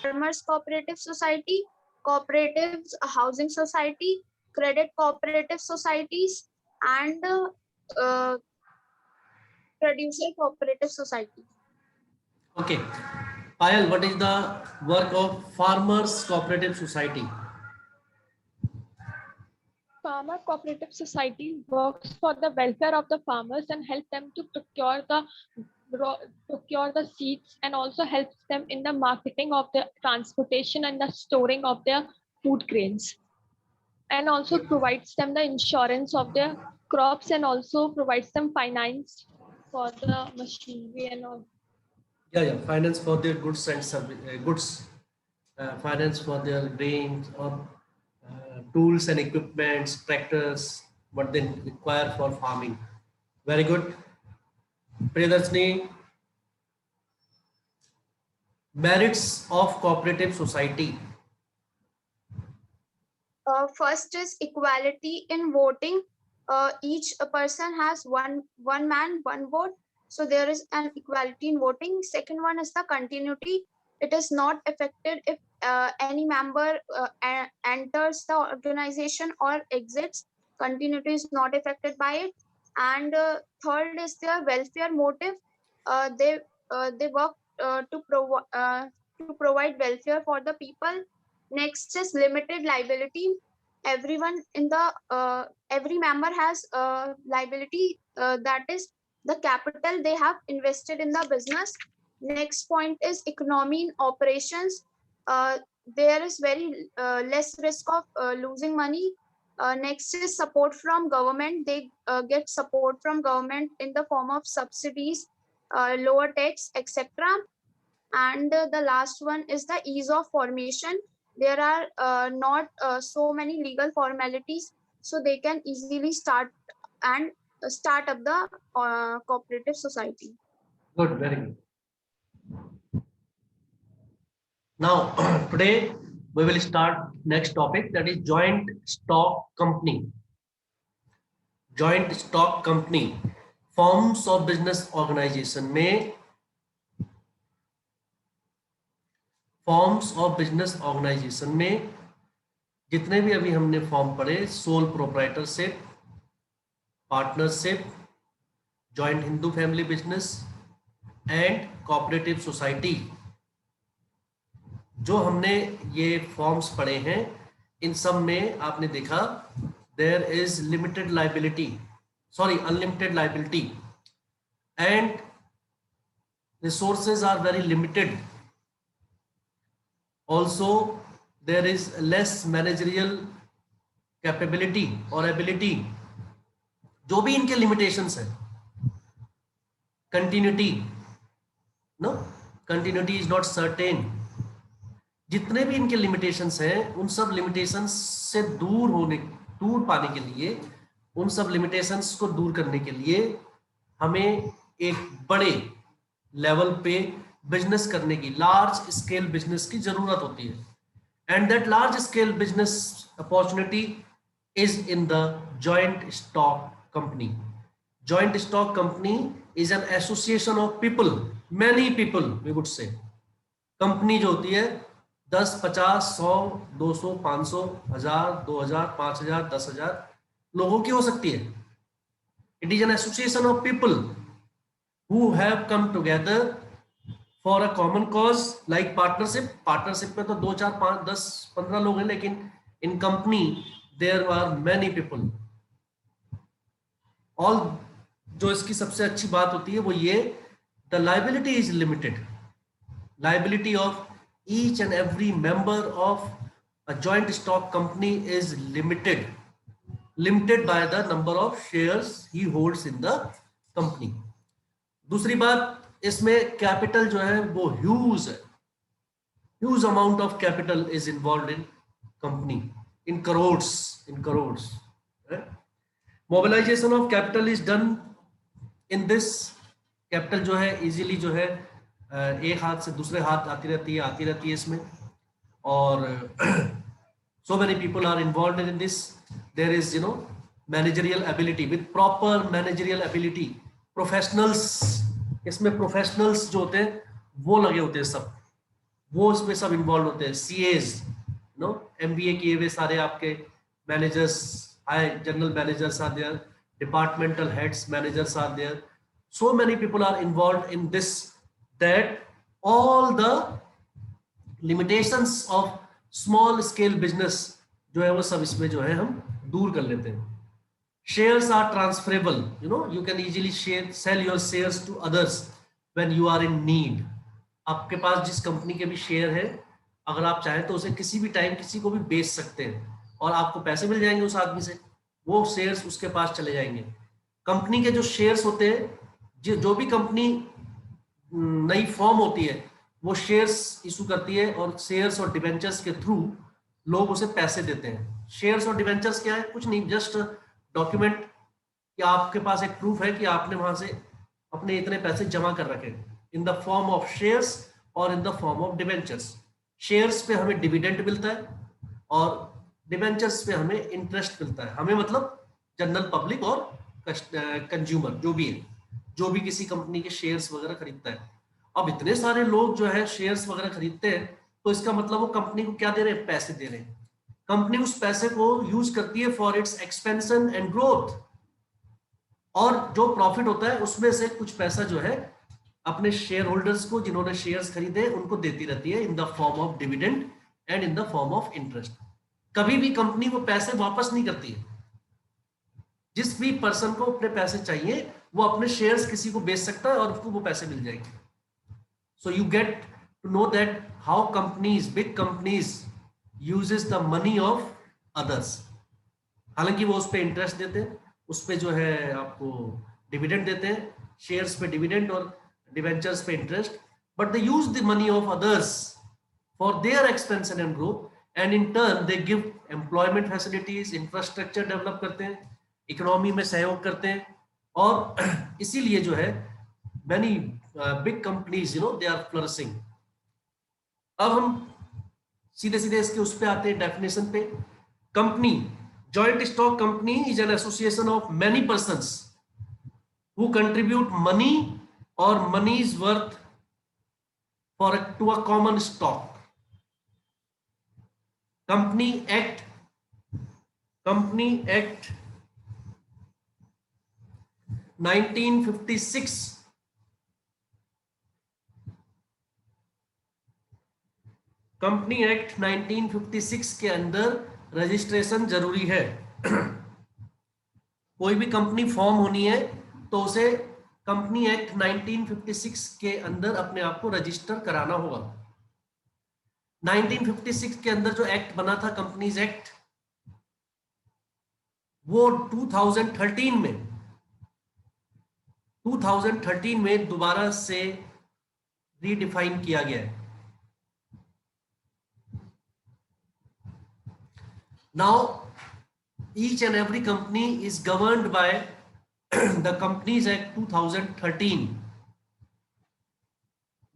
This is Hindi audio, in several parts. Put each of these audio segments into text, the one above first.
farmers cooperative society, cooperatives housing society, credit cooperative societies, and uh, producer cooperative society. Okay. Payal, what is the work of Farmers Cooperative Society? Farmer cooperative society works for the welfare of the farmers and help them to procure the seeds, and also helps them in the marketing of the transportation and the storing of their food grains, and also provides them the insurance of their crops, and also provides them finance for the machinery and all. Yeah. Finance for their goods and goods, finance for their grains or tools and equipments, tractors, what they require for farming. Very good. Priyadarshini, merits of cooperative society. First is equality in voting. Each person has one man, one vote. So there is an equality in voting. Second one is the continuity. It is not affected if any member enters the organization or exits. Continuity is not affected by it. And third is their welfare motive. They work to provide welfare for the people. Next is limited liability. Everyone in the every member has liability, that is the capital they have invested in the business. Next point is economy in operations. uh, there is very less risk of losing money. Next is support from government. They get support from government in the form of subsidies, lower tax, etc. And the last one is the ease of formation. There are not so many legal formalities, so they can easily start up the cooperative society. Good, very good. Now, today we will start next topic, that is joint stock company. Joint stock company, forms of business organization में फॉर्म्स ऑफ बिजनेस ऑर्गेनाइजेशन में जितने भी अभी हमने फॉर्म पढ़े, soul proprietorship, partnership, joint Hindu family business and cooperative society, जो हमने ये फॉर्म्स पढ़े हैं, इन सब में आपने देखा there is limited liability, sorry unlimited liability, and resources are very limited. Also there is less managerial capability or ability. जो भी इनके limitations है, continuity, no, continuity is not certain. जितने भी इनके limitations हैं, उन सब limitations से दूर पाने के लिए, उन सब limitations को दूर करने के लिए हमें एक बड़े लेवल पे बिजनेस करने की, लार्ज स्केल बिजनेस की जरूरत होती है. And that large scale business opportunity is in the joint stock company. Joint stock company is an association of people, many people we would say. Company जो होती है 10, 50, 100, 200, 500, 1000, 2000, 5000, 10,000 लोगों की हो सकती है. It is an association of people who have come together for a common cause, like partnership. Partnership में तो 2, 4, 5, 10, 15 लोग हैं, लेकिन in company there are many people. All जो इसकी सबसे अच्छी बात होती है वो ये, the liability is limited. Liability of each and every member of a joint stock company is limited by the number of shares he holds in the company. दूसरी बात, इसमें कैपिटल जो है वो ह्यूज है, huge amount of capital is involve in company, in crores. Mobilisation of capital is done in this. Capital जो है इजीली जो है एक हाथ से दूसरे हाथ आती रहती है इसमें, और so many people are involved in this. There is managerial ability, with proper managerial ability. Professionals, इसमें प्रोफेशनल्स जो होते हैं वो लगे होते हैं सब, वो इसमें सब इन्वॉल्व होते हैं। सीएज, नो, एमबीए किए हुए सारे आपके managers, high general managers are there, departmental heads managers are there, so many people are involved in this, that all the limitations of small scale business जो है वो सब इसमें जो है हम दूर कर लेते हैं। shares are transferable, you can easily sell your shares to others when you are in need। आपके पास जिस कंपनी के भी शेयर है, अगर आप चाहें तो उसे किसी भी टाइम किसी को भी बेच सकते हैं और आपको पैसे मिल जाएंगे उस आदमी से, वो शेयर्स उसके पास चले जाएंगे। कंपनी के जो शेयर्स होते हैं, जो भी कंपनी नई फॉर्म होती है वो शेयर्स इशू करती है और शेयर्स और डिबेंचर्स के थ्रू लोग उसे पैसे देते हैं। शेयर्स और डिबेंचर्स क्या है? कुछ नहीं, जस्ट डॉक्यूमेंट कि आपके पास एक प्रूफ है कि आपने वहां से अपने इतने पैसे जमा कर रखे in the form of shares और in the form of debentures. Shares पे हमें डिविडेंड मिलता है और डिबेंचर्स पे हमें इंटरेस्ट मिलता है। हमें मतलब जनरल पब्लिक और कंज्यूमर जो भी है, जो भी किसी कंपनी के शेयर्स वगैरह खरीदता है। अब इतने सारे लोग जो है शेयर्स वगैरह खरीदते हैं तो इसका मतलब वो कंपनी को क्या दे रहे हैं? पैसे दे रहे हैं। कंपनी उस पैसे को यूज करती है for its expansion and growth, और जो प्रॉफिट होता है उसमें से कुछ पैसा जो है अपने शेयर होल्डर्स को, जिन्होंने शेयर्स खरीदे, उनको देती रहती है इन the form of dividend and in the form of interest. कभी भी कंपनी वो पैसे वापस नहीं करती है। जिस भी पर्सन को अपने पैसे चाहिए वो अपने शेयर्स किसी को बेच सकता है और उसको वो पैसे मिल जाएंगे। So you get to know that how companies, big companies uses the money of others. हालांकि वो उस पर इंटरेस्ट देते हैं, उस पर जो है आपको डिविडेंड देते हैं, शेयर्स पे डिविडेंड और डिवेंचर्स पे interest, but they use the money of others for their expansion and growth and in turn they give employment facilities, infrastructure develop करते हैं, इकोनॉमी में सहयोग करते हैं, और इसीलिए जो है many big companies they are flourishing। अब हम सीधे सीधे इसके उस पे आते हैं, डेफिनेशन पे। Company, joint stock company is an association of many persons who contribute money और money is worth for to a common stock. Company act 1956, company act 1956 के अंदर रजिस्ट्रेशन जरूरी है। कोई भी कंपनी फॉर्म होनी है तो उसे कंपनी एक्ट 1956 के अंदर अपने आप को रजिस्टर कराना होगा। 1956 के अंदर जो एक्ट बना था, कंपनीज एक्ट, वो 2013 में दोबारा से रीडिफाइन किया गया है। Now each and every company is governed by the Companies Act 2013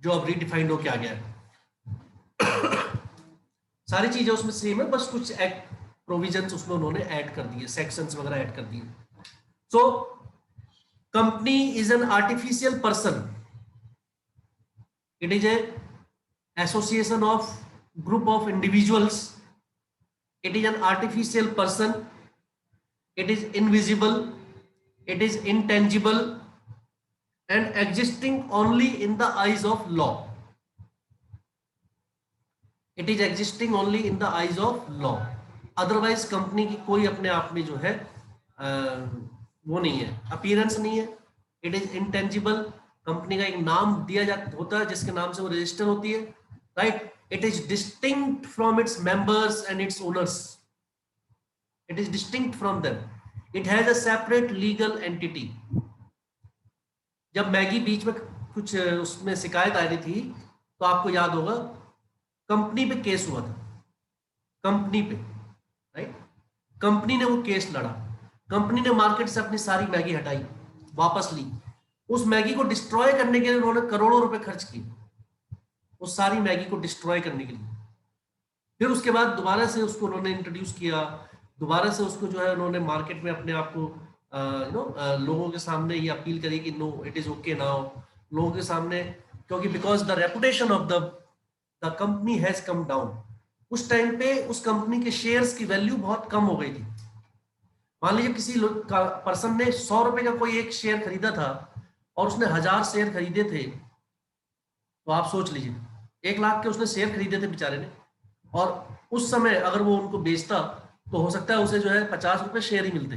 जो अब रीडिफाइंड होके आ गया है। सारी चीजें उसमें सेम है, बस कुछ एक्ट प्रोविजंस उसमें उन्होंने ऐड कर दिए, सेक्शंस वगैरह ऐड कर दिए। सो company is an artificial person, it is a association of group of individuals, it is an artificial person, it is invisible, it is intangible and existing only in the eyes of law, it is existing only in the eyes of law। otherwise company की कोई अपने आप में जो है वो नहीं है, अपीयरेंस नहीं है। it is intangible, कंपनी का एक नाम दिया जाता होता है जिसके नाम से वो रजिस्टर होती है, right. It is distinct from its members and its owners, it is distinct from them, it has a separate legal entity। जब मैगी बीच में कुछ उसमें शिकायत आ रही थी तो आपको याद होगा कंपनी पे केस हुआ था, कंपनी पे, राइट। कंपनी ने वो केस लड़ा, कंपनी ने मार्केट से अपनी सारी मैगी हटाई, वापस ली, उस मैगी को डिस्ट्रॉय करने के लिए उन्होंने करोड़ों रुपए खर्च किए, उस सारी मैगी को डिस्ट्रॉय करने के लिए। फिर उसके बाद दोबारा से उसको उन्होंने इंट्रोड्यूस किया, दोबारा से उसको जो है उन्होंने मार्केट में अपने आप को लोगों के सामने ये अपील करी कि no it is okay now, लोगों के सामने, क्योंकि because the reputation of the the company has come down, उस टाइम पे उस कंपनी के शेयर्स की वैल्यू बहुत कम हो गई थी। मान लीजिए किसी पर्सन ने 100 रुपए का कोई एक शेयर खरीदा था और उसने 1000 शेयर खरीदे थे, तो आप सोच लीजिए 1 लाख के उसने शेयर खरीदे थे बेचारे ने, और उस समय अगर वो उनको बेचता तो हो सकता है उसे जो है 50 रुपए शेयर ही मिलते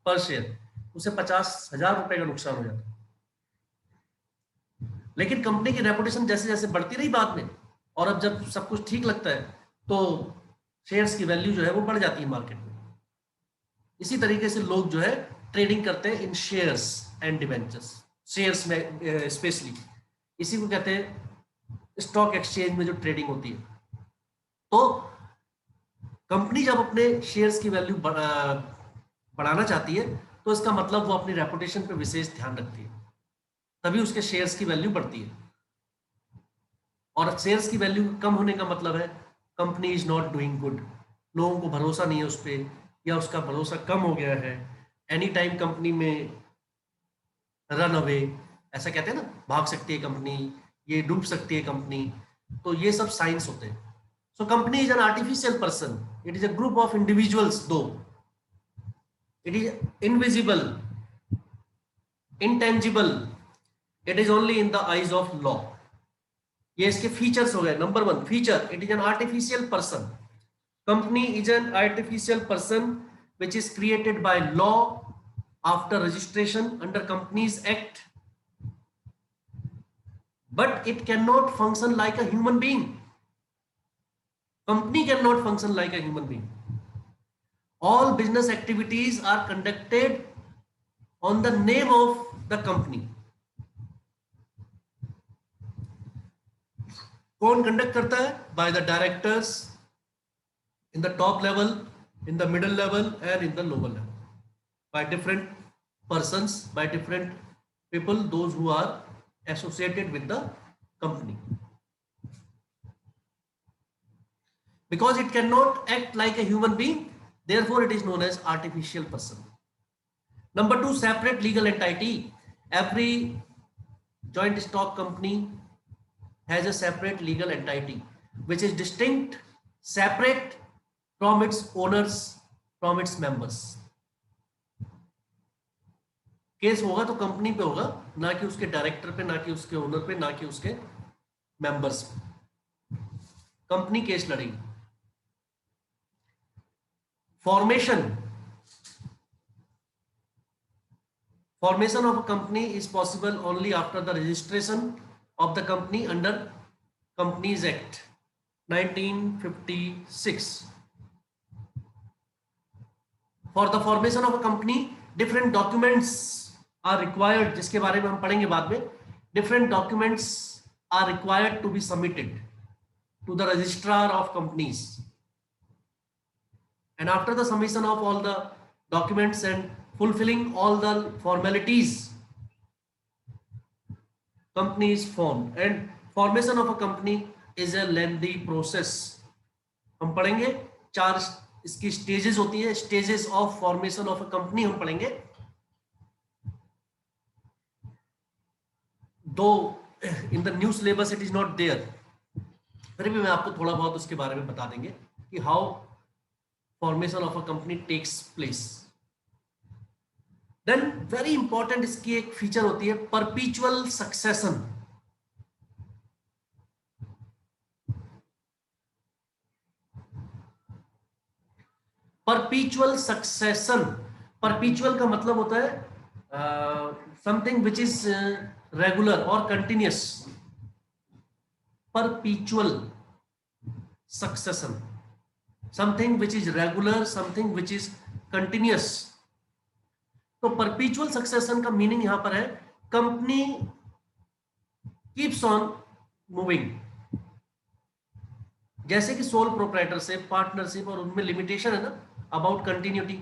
पर शेयर, उसे 50,000 रुपए का नुकसान हो जाता। लेकिन कंपनी की रेपुटेशन जैसे जैसे बढ़ती रही बाद में, और अब जब सब कुछ ठीक लगता है तो शेयर्स की वैल्यू जो है वो बढ़ जाती है मार्केट में। इसी तरीके से लोग जो है ट्रेडिंग करते हैं इन शेयर्स एंड डिवेंचर्स, शेयर्स में स्पेशली, इसी को कहते हैं स्टॉक एक्सचेंज में जो ट्रेडिंग होती है। तो कंपनी जब अपने शेयर्स की वैल्यू बढ़ाना चाहती है तो इसका मतलब वो अपनी रेपुटेशन पर विशेष ध्यान रखती है, तभी उसके शेयर्स की वैल्यू बढ़ती है। और शेयर्स की वैल्यू कम होने का मतलब है company is not doing good, लोगों को भरोसा नहीं है उस पर, या उसका भरोसा कम हो गया है, एनी टाइम कंपनी में रन अवे, ऐसा कहते हैं ना, भाग सकती है कंपनी, ये डूब सकती है कंपनी, तो ये सब साइंस होते हैं। So company is an artificial person, it is a group of individuals, though it is invisible, intangible, it is only in the eyes of law. ये इसके फीचर्स हो गए। Number 1 feature, it is an artificial person, company is an artificial person which is created by law after registration under Companies Act, but it cannot function like a human being. Company cannot function like a human being. All business activities are conducted on the name of the company. कौन कंडक्ट करता है? By the directors in the top level, in the middle level and in the lower level, by different persons, by different people, those who are associated with the company. Because it cannot act like a human being, therefore it is known as artificial person. Number 2, separate legal entity. Every joint stock company has a separate legal entity which is distinct, separate from its owners, from its members. Case होगा तो कंपनी पे होगा, ना कि उसके डायरेक्टर पे, ना कि उसके ओनर पे, ना कि उसके मेंबर्स पे। कंपनी केस लड़ेगी। Formation of a company is possible only after the registration of the company under Companies Act 1956. For the formation of a company, different documents are required, जिसके बारे में हम पढ़ेंगे बाद में। Different documents are required to be submitted to the registrar of companies, and after the submission of all the documents and fulfilling all the formalities, company is formed. And formation of a company is a lengthy process. हम पढ़ेंगे 4 इसकी स्टेजेस होती है, stages of formation of a company हम पढ़ेंगे। Though in the new syllabus it is not there, फिर भी मैं आपको थोड़ा बहुत उसके बारे में बता देंगे कि how formation of a company takes place. Then very important इसकी एक फीचर होती है परपीचुअल सक्सेशन। परपीचुअल सक्सेशन, परपीचुअल का मतलब होता है समथिंग विच इज रेगुलर और continuous. परपीचुअल succession, something which is regular, something which is continuous. तो परपीचुअल सक्सेशन का मीनिंग यहां पर है कंपनी कीप्स ऑन मूविंग। जैसे कि सोल प्रोप्राइटरशिप, पार्टनरशिप, और उनमें लिमिटेशन है ना अबाउट कंटिन्यूटी।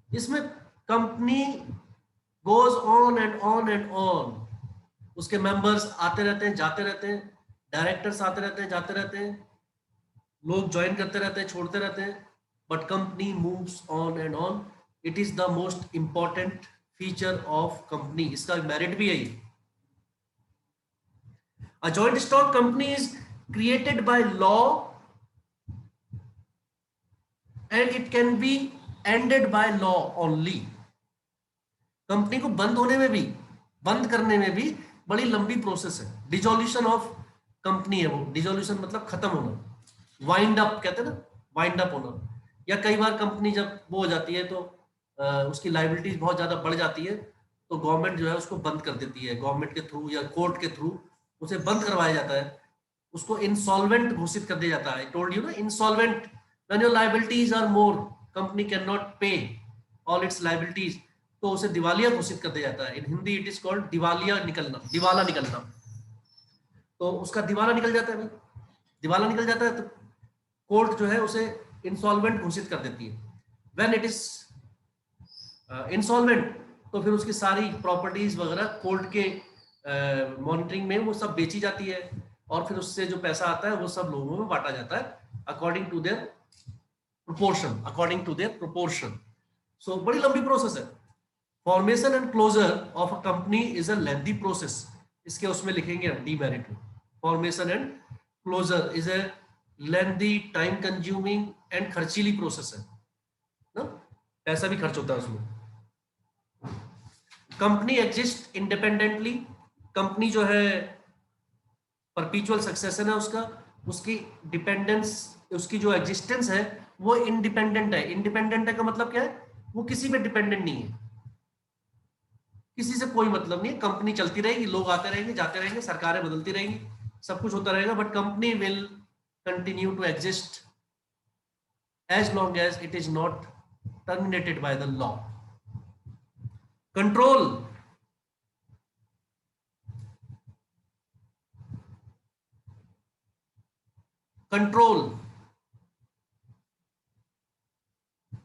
इसमें company goes on and on and on, उसके मेंबर्स आते रहते हैं, जाते रहते हैं, डायरेक्टर्स आते रहते हैं, जाते रहते हैं, लोग ज्वाइन करते रहते हैं, छोड़ते रहते हैं, but company moves on and on. It is the most important feature of company, इसका मेरिट भी है। A joint stock company is created by law and it can be ended by law only. Company को बंद होने में भी, बंद करने में भी बड़ी लंबी प्रोसेस है. डिसोल्यूशन ऑफ कंपनी है वो. डिसोल्यूशन मतलब खत्म होना, वाइंड अप कहते हैं ना, वाइंड अप होना. या कई बार कंपनी जब वो हो जाती है तो उसकी लाइबिलिटीज बहुत ज्यादा बढ़ जाती है, तो गवर्नमेंट जो है उसको बंद कर देती है. गवर्नमेंट के थ्रू या कोर्ट के थ्रू उसे बंद करवाया जाता है, उसको इंसॉल्वेंट घोषित कर दिया जाता है. आई टोल्ड यू ना, insolvent when your liabilities are more, company can not pay all its liabilities, तो उसे दिवालिया घोषित कर दिया जाता है. In Hindi it is called दिवालिया निकलना, दिवाला निकलना. तो उसका दिवाला निकल जाता है भाई, दिवाला निकल जाता है तो कोर्ट जो है उसे इंसॉल्वेंट घोषित कर देती है. व्हेन इट इज इंसॉल्वेंट, तो फिर उसकी सारी प्रॉपर्टीज वगैरह कोर्ट के मॉनिटरिंग में वो सब बेची जाती है, और फिर उससे जो पैसा आता है वो सब लोगों में बांटा जाता है according to their proportion, according to their proportion. So बड़ी लंबी प्रोसेस है. Formation and closure of a company is a lengthy process. इसके उसमें लिखेंगे हम डीमेरिट में, formation and closure is a lengthy, time consuming and खर्चीली प्रोसेस है ना, पैसा भी खर्च होता है उसमें. Company exist independently. कंपनी जो है परपीचुअल सक्सेशन है उसका, उसकी डिपेंडेंस, उसकी जो एग्जिस्टेंस है वो इंडिपेंडेंट है. इंडिपेंडेंट है का मतलब क्या है, वो किसी पे डिपेंडेंट नहीं है, किसी से कोई मतलब नहीं है. कंपनी चलती रहेगी, लोग आते रहेंगे जाते रहेंगे, सरकारें बदलती रहेंगी, सब कुछ होता रहेगा, but company will continue to exist as long as it is not terminated by the law. Control. Control.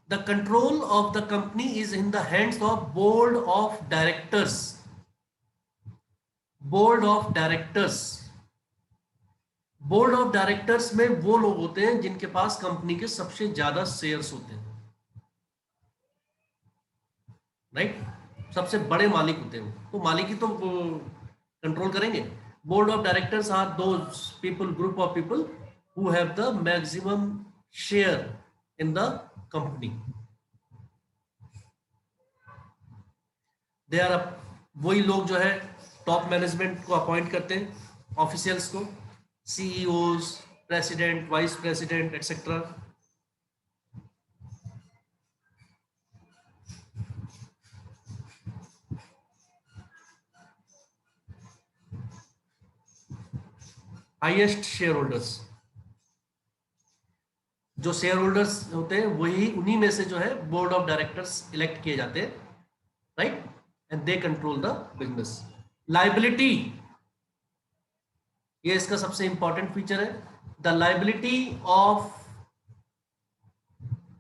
The control of the company is in the hands of board of directors. Board of directors. Board of directors में वो लोग होते हैं जिनके पास कंपनी के सबसे ज्यादा शेयर्स होते हैं, राइट. सबसे बड़े मालिक होते हैं, तो मालिक ही तो कंट्रोल करेंगे. Board of directors are those people, group of people who have the maximum share in the company. They are, वही लोग जो है टॉप मैनेजमेंट को अपॉइंट करते हैं, ऑफिशियल्स को, CEOs, president, vice president, etc. Highest share holders, जो शेयर होल्डर्स होते हैं वही, उन्हीं में से जो है बोर्ड ऑफ डायरेक्टर्स इलेक्ट किए जाते हैं, right, and they control the business. Liability, ये इसका सबसे इंपॉर्टेंट फीचर है. The liability of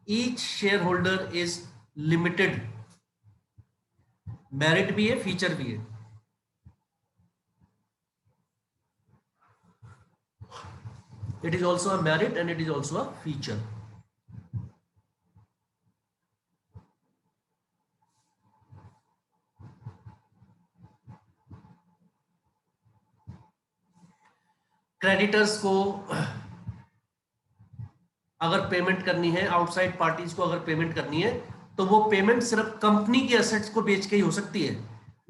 each share holder is limited. Merit भी है, फीचर भी है. It is also a merit and it is also a feature. Creditors को अगर पेमेंट करनी है, आउटसाइड पार्टीज को अगर पेमेंट करनी है, तो वो पेमेंट सिर्फ कंपनी के एसेट्स को बेच के ही हो सकती है,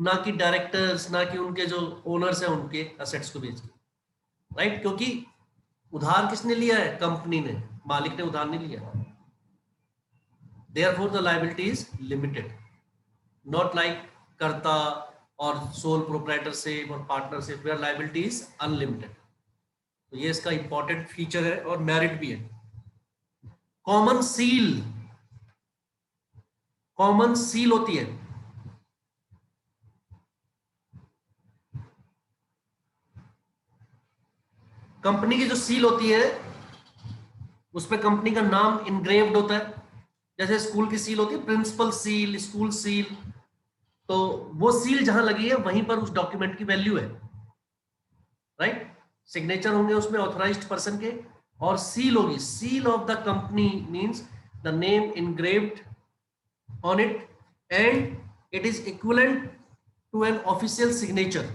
ना कि डायरेक्टर्स, ना कि उनके जो ओनर्स हैं उनके एसेट्स को बेच के, राइट. क्योंकि उधार किसने लिया है, कंपनी ने, मालिक ने उधार नहीं लिया. Therefore the liability is limited, not like karta और सोल प्रोप्राइटरशिप और partnership where liability is unlimited. तो ये इसका इंपॉर्टेंट फीचर है और मेरिट भी है. कॉमन सील, कॉमन सील होती है. कंपनी की जो सील होती है उसपे कंपनी का नाम इनग्रेव्ड होता है. जैसे स्कूल की सील होती है, प्रिंसिपल सील, स्कूल सील, तो वो सील जहां लगी है वहीं पर उस डॉक्यूमेंट की वैल्यू है, राइट. सिग्नेचर होंगे उसमें ऑथराइज्ड पर्सन के, और सील होगी, seal of the company means the name engraved on it and it is equivalent to an official signature.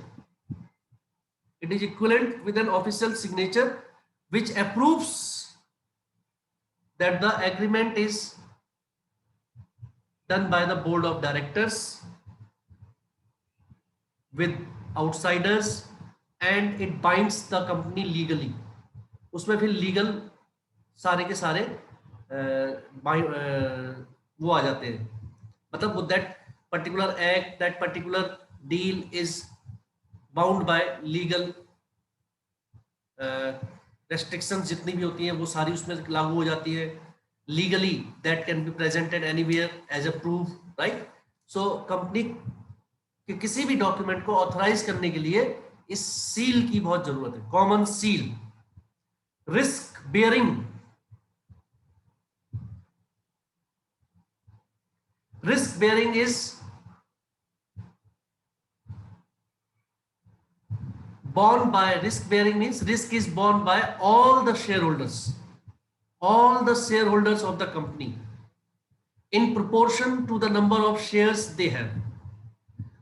It is equivalent with an official signature which approves that the agreement is done by the board of directors with outsiders and it binds the company legally. उसमें फिर लीगल सारे के सारे वो आ जाते हैं, मतलब that particular act, that particular deal is bound by legal restrictions जितनी भी होती हैं वो सारी उसमें लागू हो जाती है. Legally that can be presented anywhere as a proof, right. So company के किसी भी डॉक्यूमेंट को ऑथराइज करने के लिए इस सील की बहुत जरूरत है, common seal. Risk bearing, risk bearing is borne by, risk bearing means risk is borne by all the shareholders, all the shareholders of the company in proportion to the number of shares they have.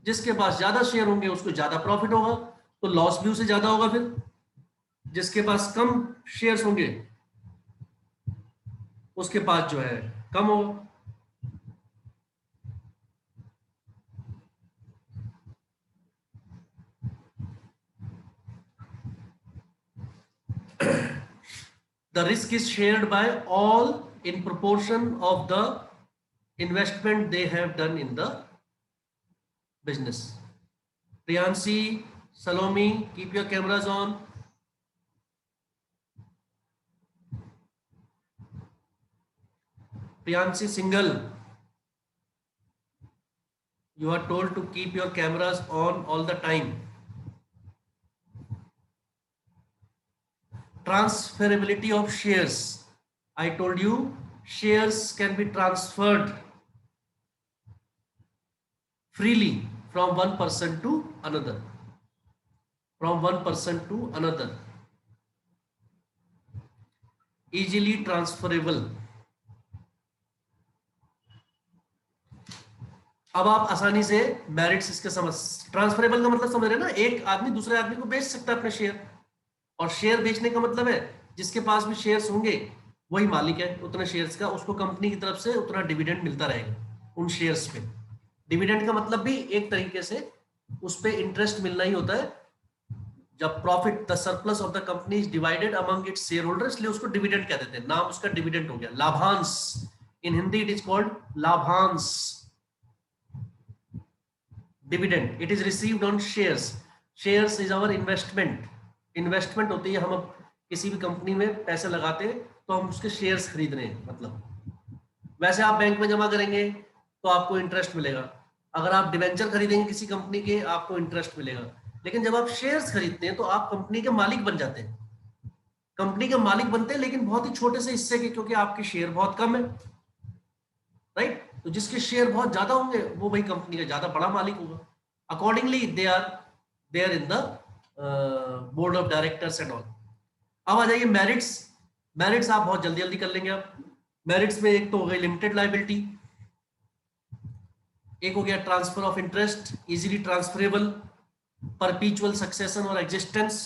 जिसके पास ज्यादा शेयर होंगे उसको ज्यादा प्रॉफिट होगा, तो लॉस भी उसे ज्यादा होगा. फिर जिसके पास कम शेयर्स होंगे उसके पास जो है कम होगा. The risk is shared by all in proportion of the investment they have done in the business. Priyanshi, Salome, keep your cameras on. Priyanshi Singhal, you are told to keep your cameras on all the time. Transferability of shares. I told you shares can be transferred freely from one person to another. From one person to another. Easily transferable. अब आप आसानी से मेरिट्स इसके समझ, ट्रांसफरेबल का मतलब समझ रहे हैं ना, एक आदमी दूसरे आदमी को बेच सकता है अपने शेयर. और शेयर बेचने का मतलब है जिसके पास भी शेयर्स होंगे वही मालिक है उतने शेयर्स का, उसको कंपनी की तरफ से उतना डिविडेंड मिलता रहेगा उन शेयर्स पे. डिविडेंड का मतलब भी एक तरीके से उस पे इंटरेस्ट मिलना ही होता है. जब profit, the surplus of the company is divided among its share holders, इसलिए उसको डिविडेंड कह देते हैं. नाम उसका डिविडेंड हो गया. लाभांश, in Hindi it is called लाभांश. Dividend, it is received on shares. Shares is our investment. Investment होती है, हम अब किसी भी कंपनी में पैसे लगाते हैं तो हम उसके शेयर्स खरीद रहे हैं. मतलब वैसे आप बैंक में जमा करेंगे तो आपको इंटरेस्ट मिलेगा, अगर आप डिवेंचर खरीदेंगे किसी कंपनी के आपको इंटरेस्ट मिलेगा. लेकिन जब आप शेयर्स खरीदते हैं तो आप कंपनी के मालिक बन जाते हैं. कंपनी के मालिक बनते हैं लेकिन बहुत ही छोटे से हिस्से के, क्योंकि आपके शेयर बहुत कम है, राइट. तो जिसके शेयर बहुत ज्यादा होंगे वो वही कंपनी का ज्यादा बड़ा मालिक होगा. Accordingly they are there in the board of directors and all. अब आ जाइए मेरिट्स. मेरिट्स आप बहुत जल्दी जल्दी कर लेंगे. आप मेरिट्स में एक तो हो गई लिमिटेड लायबिलिटी, एक हो गया transfer of interest, easily transferable, परपीचुअल succession और existence,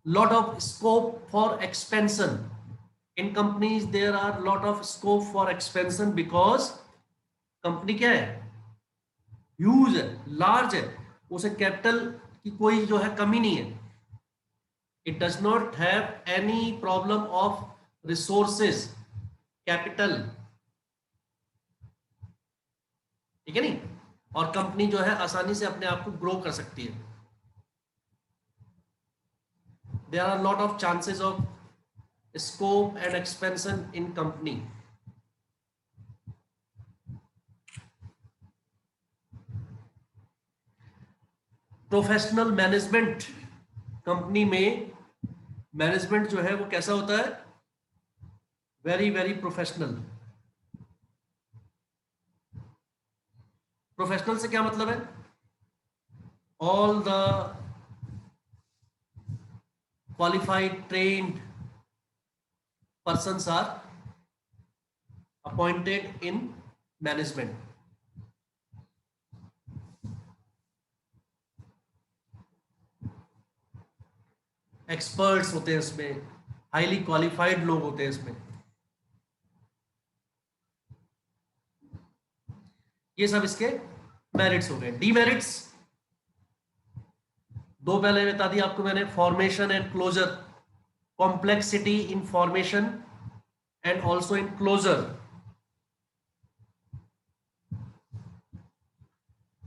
lot of scope for expansion. In companies there are lot of scope for expansion because company क्या है, ह्यूज है, लार्ज है, उसे कैपिटल की कोई जो है कमी नहीं है. It does not have any problem of resources, capital, ठीक है नहीं. और कंपनी जो है आसानी से अपने आप को ग्रो कर सकती है. There are a lot of chances of scope and expansion in company. Professional management, company में मैनेजमेंट जो है वो कैसा होता है, वेरी वेरी प्रोफेशनल. प्रोफेशनल से क्या मतलब है, all the qualified trained persons are appointed in management. Experts होते हैं इसमें, हाईली क्वालिफाइड लोग होते हैं इसमें। ये सब इसके मेरिट्स हो गए। डीमेरिट्स दो पहले बता दिया आपको मैंने, formation and closure, complexity in formation and also in closure,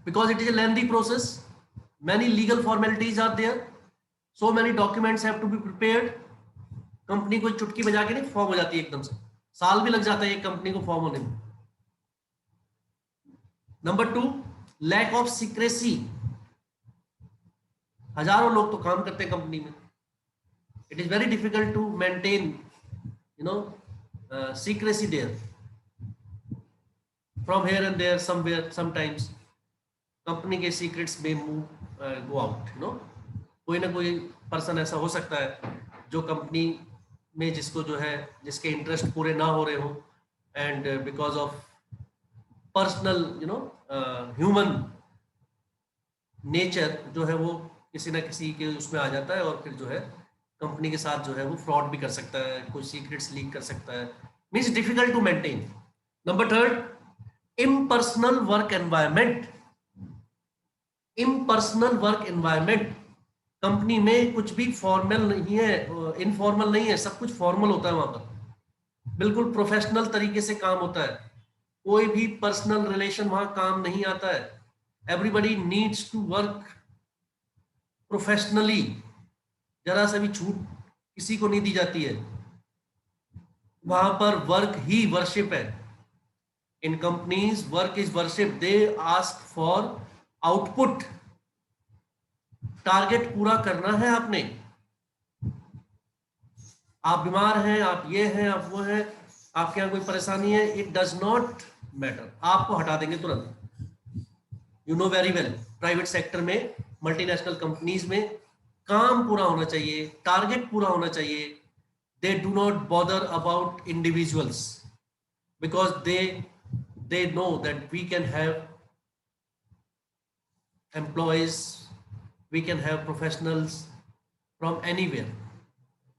because it is a lengthy process, many legal formalities are there, so many documents have to be prepared। Company कोई चुटकी बजा के नहीं फॉर्म हो जाती है एकदम से, साल भी लग जाता है एक कंपनी को फॉर्म होने में। नंबर 2, लैक ऑफ सीक्रेसी, हजारों लोग तो काम करते हैं कंपनी में, it is very difficult to maintain secrecy there, from here and there, somewhere, sometimes company के सीक्रेट्स में गो आउट, कोई ना कोई पर्सन ऐसा हो सकता है जो कंपनी में जिसको जो है जिसके इंटरेस्ट पूरे ना हो रहे हो, and because of personal human nature जो है वो किसी ना किसी के उसमें आ जाता है, और फिर जो है कंपनी के साथ जो है वो फ्रॉड भी कर सकता है, कोई सीक्रेट्स लीक कर सकता है, means difficult to maintain. Number 3, impersonal work environment, impersonal work environment, company में कुछ भी फॉर्मल नहीं है, इनफॉर्मल नहीं है, सब कुछ फॉर्मल होता है वहां पर, बिल्कुल प्रोफेशनल तरीके से काम होता है, कोई भी पर्सनल रिलेशन वहां काम नहीं आता है, everybody needs to work professionally, जरा सा भी छूट किसी को नहीं दी जाती है, वहां पर वर्क ही वर्शिप है। In companies work is worship, they ask for output, target पूरा करना है आपने, आप बीमार हैं, आप ये हैं, आप वो हैं, आपके यहाँ कोई परेशानी है, इट डज नॉट मैटर, आपको हटा देंगे तुरंत। You know very well, private sector में, मल्टीनेशनल कंपनीज में काम पूरा होना चाहिए, टारगेट पूरा होना चाहिए, they do not bother about individuals because they know that we can have employees, we can have professionals from anywhere,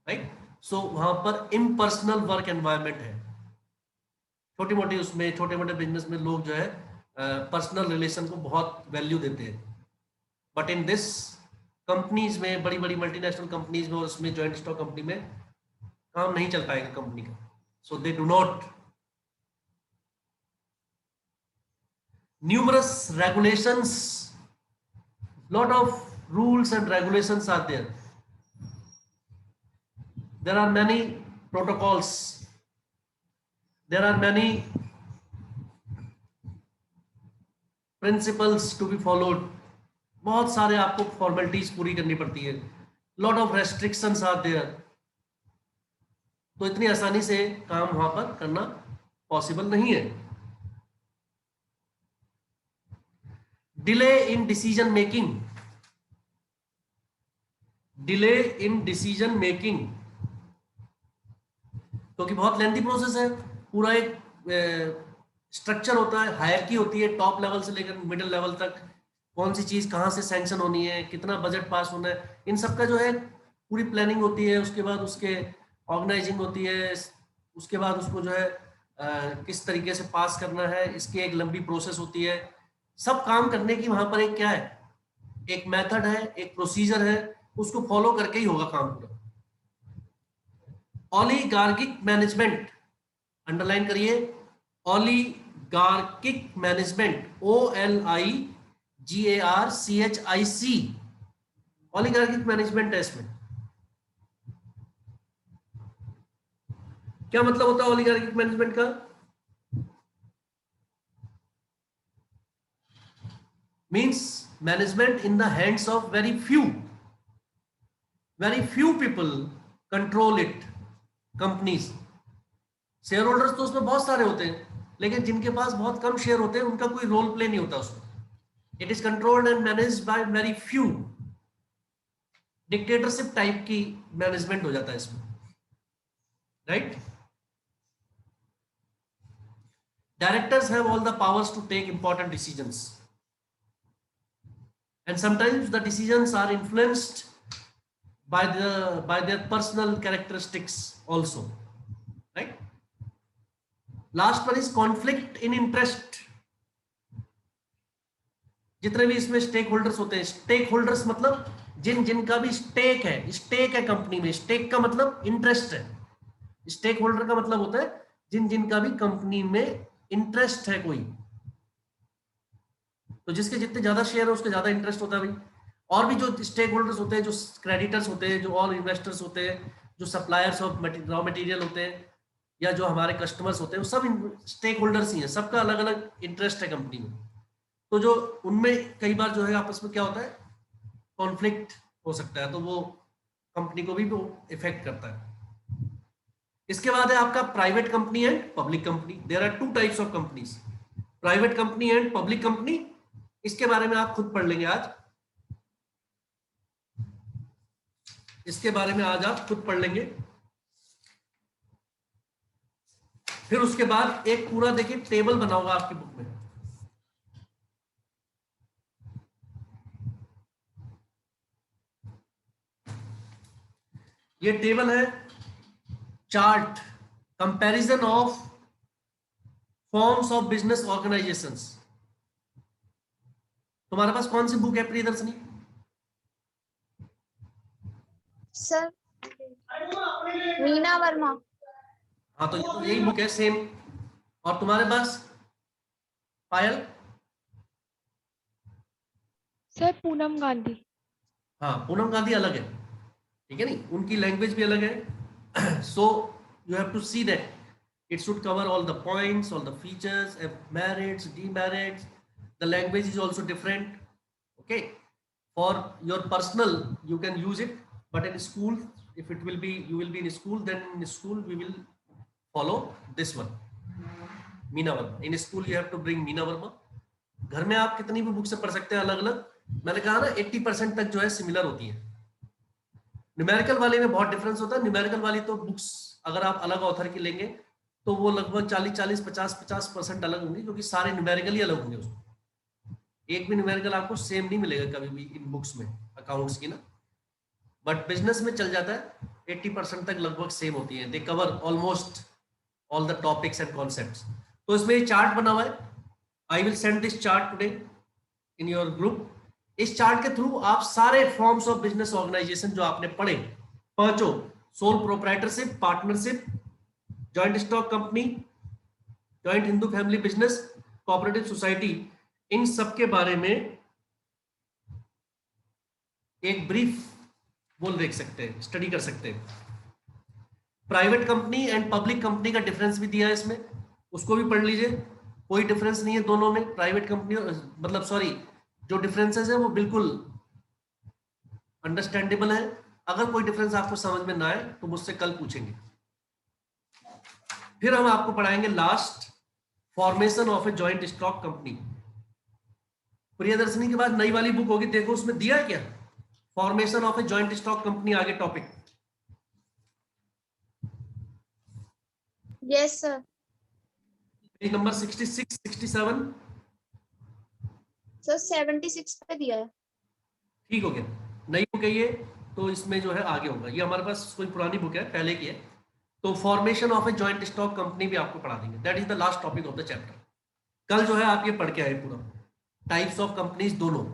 right? So वहां पर impersonal work environment है, छोटी मोटी उसमें छोटे मोटे बिजनेस में लोग जो है पर्सनल रिलेशन को बहुत वैल्यू देते हैं, बट इन दिस कंपनीज में, बड़ी बड़ी मल्टीनेशनल कंपनीज में और उसमें जॉइंट स्टॉक कंपनी में काम नहीं चल पाएगा कंपनी का, so they do not. Numerous regulations, lot of rules and regulations are there, there are many protocols, there are many principles to be followed, बहुत सारे आपको फॉर्मेलिटीज पूरी करनी पड़ती है, lot of restrictions are there, तो इतनी आसानी से काम वहां पर करना पॉसिबल नहीं है। Delay in decision making, delay in decision making, क्योंकि बहुत लेंथी प्रोसेस है, पूरा एक स्ट्रक्चर होता है, हायरकी होती है, टॉप लेवल से लेकर मिडिल लेवल तक, कौन सी चीज कहाँ से सैंक्शन होनी है, कितना बजट पास होना है, इन सब का जो है पूरी प्लानिंग होती है, उसके बाद उसके ऑर्गेनाइजिंग होती है, उसके बाद उसको जो है किस तरीके से पास करना है, इसकी एक लंबी प्रोसेस होती है। सब काम करने की वहां पर एक क्या है, एक मेथड है, एक प्रोसीजर है, उसको फॉलो करके ही होगा काम पूरा। ओलिगार्किक मैनेजमेंट, अंडरलाइन करिए, ओलिगार्किक मैनेजमेंट, OLIGARCHIC, ओलिगार्किक मैनेजमेंट है इसमें। क्या मतलब होता है ओलिगार्किक मैनेजमेंट का? Means management in the hands of very few people control it. Companies, share holders तो उसमें बहुत सारे होते हैं, लेकिन जिनके पास बहुत कम शेयर होते हैं उनका कोई रोल प्ले नहीं होता उसमें। It is controlled and managed by very few, dictatorship type की मैनेजमेंट हो जाता है इसमें, right? Directors have all the powers to take important decisions, and sometimes the decisions are influenced by their personal characteristics also, right? Last one is conflict in interest. जितने भी इसमें स्टेक होल्डर्स होते हैं, स्टेक होल्डर्स मतलब जिनका भी स्टेक है कंपनी में। स्टेक का मतलब इंटरेस्ट है, स्टेक होल्डर का मतलब होता है जिनका भी कंपनी में इंटरेस्ट है कोई। तो जिसके जितने ज्यादा शेयर है उसके ज्यादा इंटरेस्ट होता है भाई। और भी जो स्टेक होल्डर्स होते हैं, जो क्रेडिटर्स होते हैं, जो ऑल इन्वेस्टर्स होते हैं, जो सप्लायर्स ऑफ रॉ मटेरियल होते हैं, या जो हमारे कस्टमर्स होते हैं, वो सब स्टेक होल्डर्स ही हैं। सबका अलग अलग इंटरेस्ट है कंपनी में। तो जो उनमें कई बार जो है आपस में क्या होता है, कॉन्फ्लिक्ट हो सकता है, तो वो कंपनी को भी वो इफेक्ट करता है। इसके बाद है आपका private company and public company. There are two types of companies, private company and public company. इसके बारे में आप खुद पढ़ लेंगे आज, इसके बारे में आज आप खुद पढ़ लेंगे। फिर उसके बाद एक पूरा देखिए टेबल बना होगा आपकी बुक में। ये टेबल है chart, comparison of forms of business organisations. तुम्हारे पास कौन सी बुक है प्रियदर्शनी? सर मीना वर्मा। हाँ, तो ये तो यही बुक है सेम। और तुम्हारे पास पायल? सर पूनम गांधी। हाँ, पूनम गांधी अलग है, ठीक है नहीं, उनकी लैंग्वेज भी अलग है। So you have to see that it should cover all the points, all the features, merits, demerits. The language is also different. Okay, for your personal you can use it, but in school, if it will be, you will be in school, then in school we will follow this one, Meena Verma. in school you have to bring Meena Verma. घर में आप कितनी भी बुक से पढ़ सकते हैं अलग अलग। मैंने कहा ना 80% तक जो है सिमिलर होती है। न्यूमेरिकल वाले में बहुत डिफरेंस होता है। न्यूमेरिकल वाली तो बुक्स अगर आप अलग ऑथर की लेंगे तो वो लगभग 40-40, 50-50% अलग होंगे, क्योंकि सारे न्यूमेरिकल ही अलग होंगे उसमें। एक भी न्यूमेरिकल आपको सेम नहीं मिलेगा कभी भी इन बुक्स में, अकाउंट्स की ना। बट बिजनेस में चल जाता है, 80% तक लगभग सेम होती है। They cover almost all the topics and concepts. तो इसमें ये चार्ट बना हुआ है। I will send this chart today in your group. इस चार्ट के थ्रू आप सारे फॉर्म्स ऑफ बिजनेस ऑर्गेनाइजेशन जो आपने पढ़े, पांचों, sole proprietorship, partnership, joint stock company, joint Hindu family business, cooperative society, इन सब के बारे में एक ब्रीफ वो देख सकते हैं, स्टडी कर सकते हैं। Private company and public company का डिफरेंस भी दिया है इसमें, उसको भी पढ़ लीजिए। कोई डिफरेंस नहीं है दोनों में। प्राइवेट कंपनी मतलब सॉरी, जो डिफरेंसेस है वो बिल्कुल अंडरस्टैंडेबल है। अगर कोई डिफरेंस आपको समझ में ना आए तो मुझसे कल पूछेंगे। फिर हम आपको पढ़ाएंगे last, formation of a joint stock company. Priyadarshini के बाद नई वाली बुक होगी, देखो उसमें दिया है क्या, formation of a joint stock company आगे topic. Yes sir. Page number 66, 67 sir 76 पे दिया है। ठीक हो गया, नई बुक है ये, तो इसमें जो है आगे होगा। ये हमारे पास कोई पुरानी बुक है, पहले की है। तो formation of a joint stock company भी आपको पढ़ा देंगे। That is the last topic of the chapter. कल जो है आप ये पढ़ के आए पूरा, टाइप्स ऑफ कंपनीज दोनों,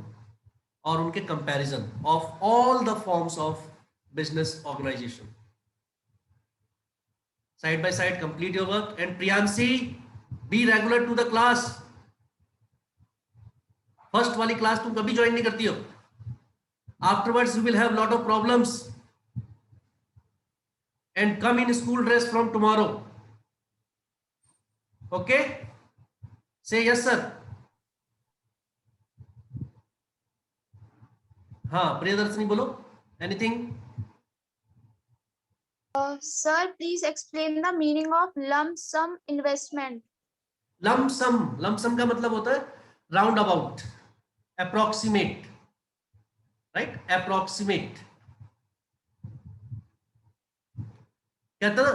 और उनके comparison of all the forms of business organization. Side by side complete your work. And Priyanshi, be regular to the class. First वाली क्लास तुम कभी ज्वाइन नहीं करती हो। Afterwards you will have lot of problems, and come in school dress from tomorrow. Okay, say yes sir. हाँ प्रियदर्शनी बोलो, anything? Sir, please explain the meaning of lump sum investment. lump sum का मतलब होता है round about, approximate, right, approximate. कहते ना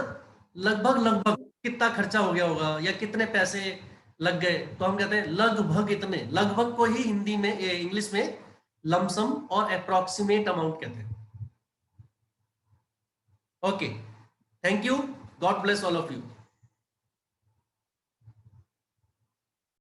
लगभग कितना खर्चा हो गया होगा या कितने पैसे लग गए, तो हम कहते हैं लगभग इतने। लगभग को ही हिंदी में, इंग्लिश में लमसम और अप्रोक्सीमेट अमाउंट कहते हैं। Okay. Thank you. God bless all of you.